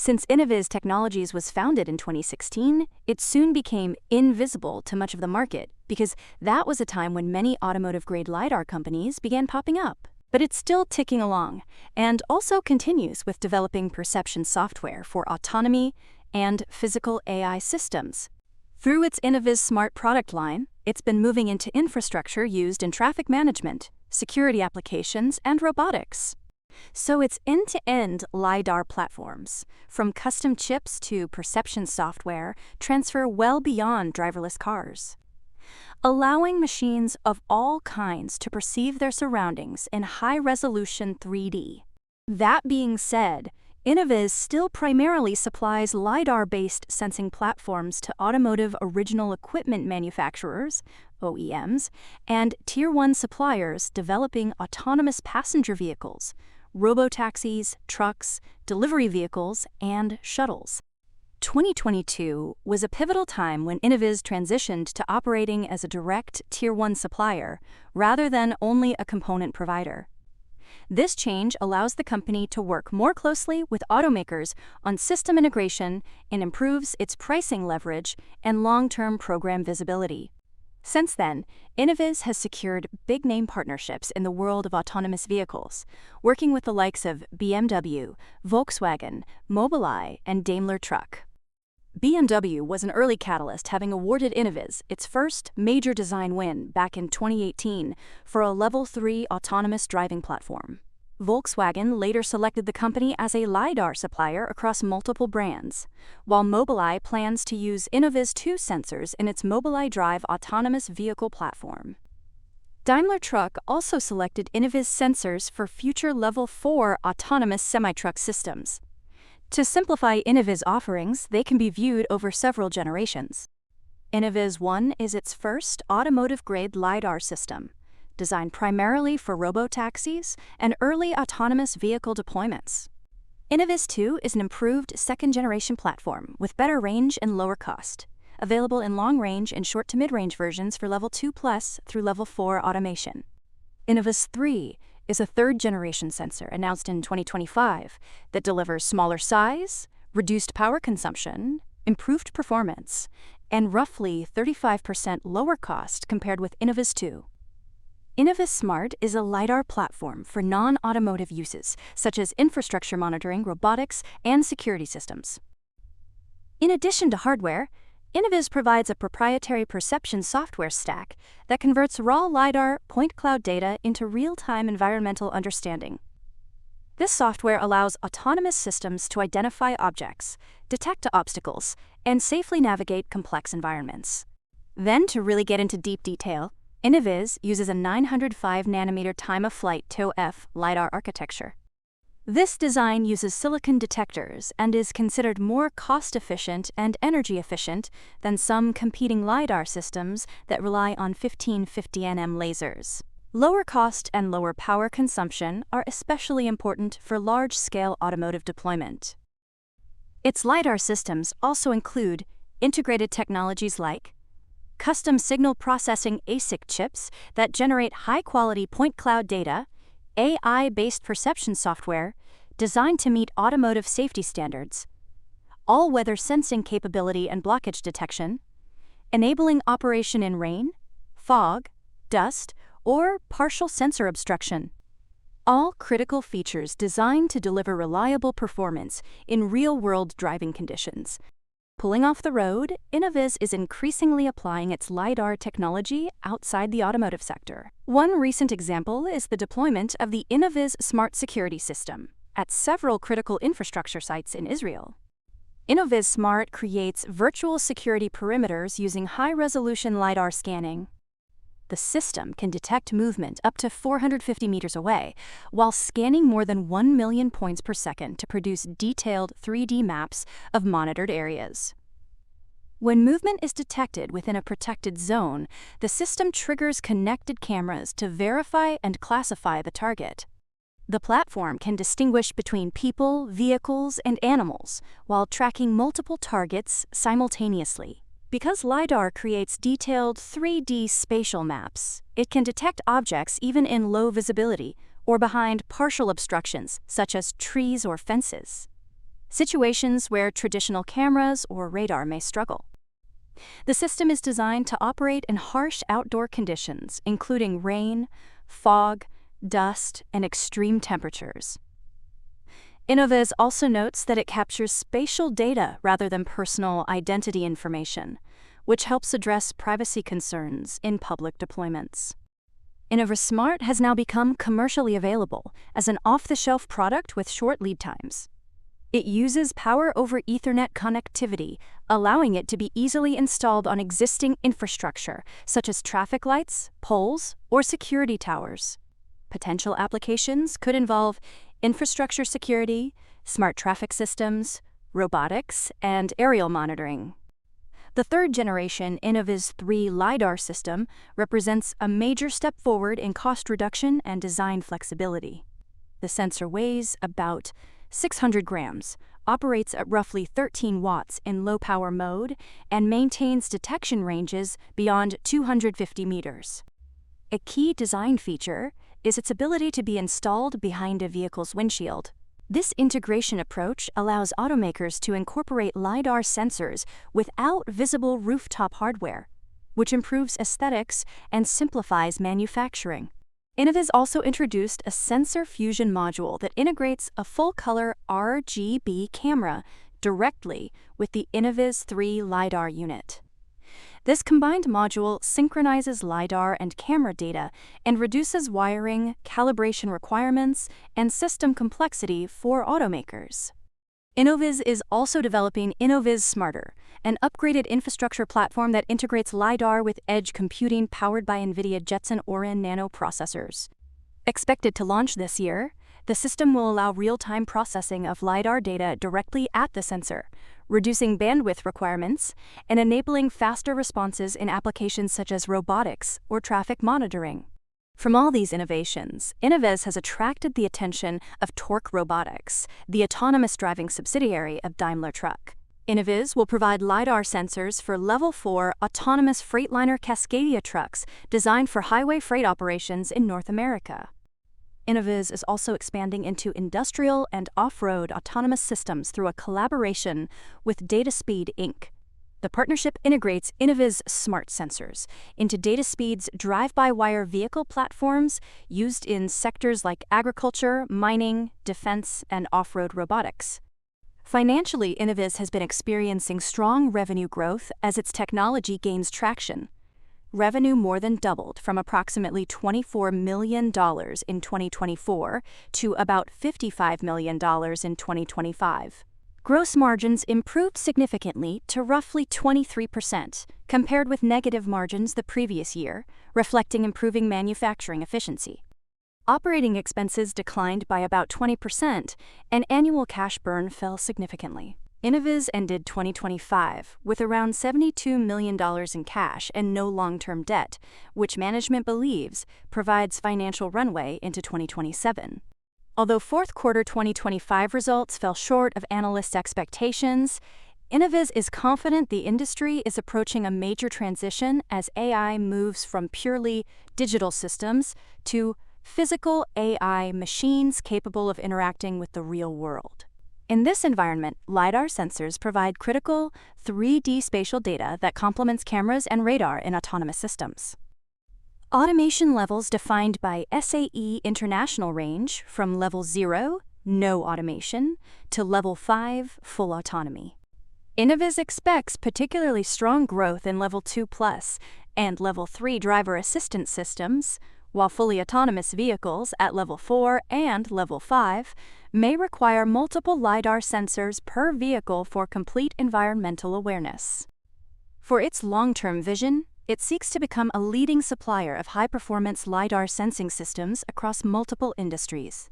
Since Innoviz Technologies was founded in 2016, it soon became invisible to much of the market because that was a time when many automotive-grade Lidar companies began popping up. But it's still ticking along, and also continues with developing perception software for autonomy and physical AI systems. Through its Innoviz Smart product line, it's been moving into infrastructure used in traffic management, security applications, and robotics. So its end-to-end Lidar platforms, from custom chips to perception software, transfer well beyond driverless cars, allowing machines of all kinds to perceive their surroundings in high-resolution 3D. That being said, Innoviz still primarily supplies Lidar-based sensing platforms to automotive original equipment manufacturers, OEMs, and Tier 1 suppliers developing autonomous passenger vehicles, robotaxis, trucks, delivery vehicles, and shuttles. 2022 was a pivotal time when Innoviz transitioned to operating as a direct Tier 1 supplier rather than only a component provider. This change allows the company to work more closely with automakers on system integration and improves its pricing leverage and long-term program visibility. Since then, Innoviz has secured big-name partnerships in the world of autonomous vehicles, working with the likes of BMW, Volkswagen, Mobileye, and Daimler Truck. BMW was an early catalyst, having awarded Innoviz its first major design win back in 2018 for a Level 3 autonomous driving platform. Volkswagen later selected the company as a Lidar supplier across multiple brands, while Mobileye plans to use Innoviz 2 sensors in its Mobileye Drive autonomous vehicle platform. Daimler Truck also selected Innoviz sensors for future Level 4 autonomous semi-truck systems. To simplify Innoviz offerings, they can be viewed over several generations. Innoviz 1 is its first automotive-grade Lidar system, designed primarily for robotaxis and early autonomous vehicle deployments. Innoviz 2 is an improved second-generation platform with better range and lower cost, available in long-range and short to mid-range versions for Level 2+ through Level 4 automation. Innoviz 3 is a third-generation sensor announced in 2025 that delivers smaller size, reduced power consumption, improved performance, and roughly 35% lower cost compared with Innoviz 2. Innoviz Smart is a Lidar platform for non-automotive uses, such as infrastructure monitoring, robotics, and security systems. In addition to hardware, Innoviz provides a proprietary perception software stack that converts raw Lidar point cloud data into real-time environmental understanding. This software allows autonomous systems to identify objects, detect obstacles, and safely navigate complex environments. Then, to really get into deep detail, Innoviz uses a 905nm time-of-flight TOF Lidar architecture. This design uses silicon detectors and is considered more cost-efficient and energy-efficient than some competing Lidar systems that rely on 1550nm lasers. Lower cost and lower power consumption are especially important for large-scale automotive deployment. Its Lidar systems also include integrated technologies like custom signal processing ASIC chips that generate high-quality point cloud data, AI-based perception software designed to meet automotive safety standards, all-weather sensing capability and blockage detection, enabling operation in rain, fog, dust, or partial sensor obstruction. All critical features designed to deliver reliable performance in real-world driving conditions. Pulling off the road, Innoviz is increasingly applying its Lidar technology outside the automotive sector. One recent example is the deployment of the Innoviz Smart Security System at several critical infrastructure sites in Israel. Innoviz Smart creates virtual security perimeters using high-resolution Lidar scanning. The system can detect movement up to 450 meters away, while scanning more than 1 million points per second to produce detailed 3D maps of monitored areas. When movement is detected within a protected zone, the system triggers connected cameras to verify and classify the target. The platform can distinguish between people, vehicles, and animals while tracking multiple targets simultaneously. Because Lidar creates detailed 3D spatial maps, it can detect objects even in low visibility or behind partial obstructions, such as trees or fences. situations where traditional cameras or radar may struggle. The system is designed to operate in harsh outdoor conditions, including rain, fog, dust, and extreme temperatures. Innoviz also notes that it captures spatial data rather than personal identity information, which helps address privacy concerns in public deployments. Innoviz Smart has now become commercially available as an off-the-shelf product with short lead times. It uses Power over Ethernet connectivity, allowing it to be easily installed on existing infrastructure, such as traffic lights, poles, or security towers. Potential applications could involve infrastructure security, smart traffic systems, robotics, and aerial monitoring. The third-generation Innoviz 3 Lidar system represents a major step forward in cost reduction and design flexibility. The sensor weighs about 600 grams, operates at roughly 13 watts in low-power mode, and maintains detection ranges beyond 250 meters. A key design feature is its ability to be installed behind a vehicle's windshield. This integration approach allows automakers to incorporate LiDAR sensors without visible rooftop hardware, which improves aesthetics and simplifies manufacturing. Innoviz also introduced a sensor fusion module that integrates a full-color RGB camera directly with the Innoviz 3 LiDAR unit. This combined module synchronizes LiDAR and camera data and reduces wiring, calibration requirements, and system complexity for automakers. Innoviz is also developing Innoviz Smarter, an upgraded infrastructure platform that integrates LiDAR with edge computing powered by NVIDIA Jetson Orin nanoprocessors. Expected to launch this year, the system will allow real-time processing of LiDAR data directly at the sensor, reducing bandwidth requirements and enabling faster responses in applications such as robotics or traffic monitoring. From all these innovations, Innoviz has attracted the attention of Torque Robotics, the autonomous driving subsidiary of Daimler Truck. Innoviz will provide LiDAR sensors for Level 4 autonomous Freightliner Cascadia trucks designed for highway freight operations in North America. Innoviz is also expanding into industrial and off-road autonomous systems through a collaboration with Dataspeed Inc. The partnership integrates Innoviz smart sensors into Dataspeed's drive-by-wire vehicle platforms used in sectors like agriculture, mining, defense, and off-road robotics. Financially, Innoviz has been experiencing strong revenue growth as its technology gains traction. Revenue more than doubled from approximately $24 million in 2024 to about $55 million in 2025. Gross margins improved significantly to roughly 23%, compared with negative margins the previous year, reflecting improving manufacturing efficiency. Operating expenses declined by about 20%, and annual cash burn fell significantly. Innoviz ended 2025 with around $72 million in cash and no long-term debt, which management believes provides financial runway into 2027. Although fourth quarter 2025 results fell short of analysts' expectations, Innoviz is confident the industry is approaching a major transition as AI moves from purely digital systems to physical AI machines capable of interacting with the real world. In this environment, LiDAR sensors provide critical 3D spatial data that complements cameras and radar in autonomous systems. Automation levels defined by SAE International range from Level 0, no automation, to Level 5, full autonomy. Innoviz expects particularly strong growth in Level 2+ and Level 3 driver assistance systems, while fully autonomous vehicles at Level 4 and Level 5 may require multiple LiDAR sensors per vehicle for complete environmental awareness. For its long-term vision, it seeks to become a leading supplier of high-performance LiDAR sensing systems across multiple industries.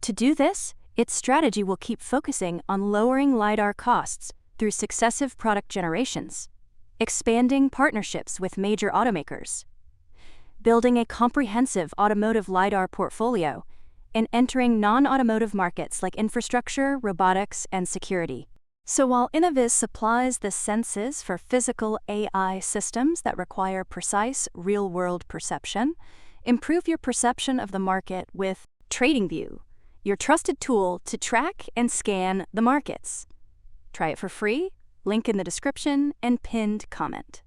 To do this, its strategy will keep focusing on lowering LiDAR costs through successive product generations, expanding partnerships with major automakers, building a comprehensive automotive LiDAR portfolio, and entering non-automotive markets like infrastructure, robotics, and security. So while Innoviz supplies the senses for physical AI systems that require precise, real-world perception, improve your perception of the market with TradingView, your trusted tool to track and scan the markets. Try it for free, link in the description and pinned comment.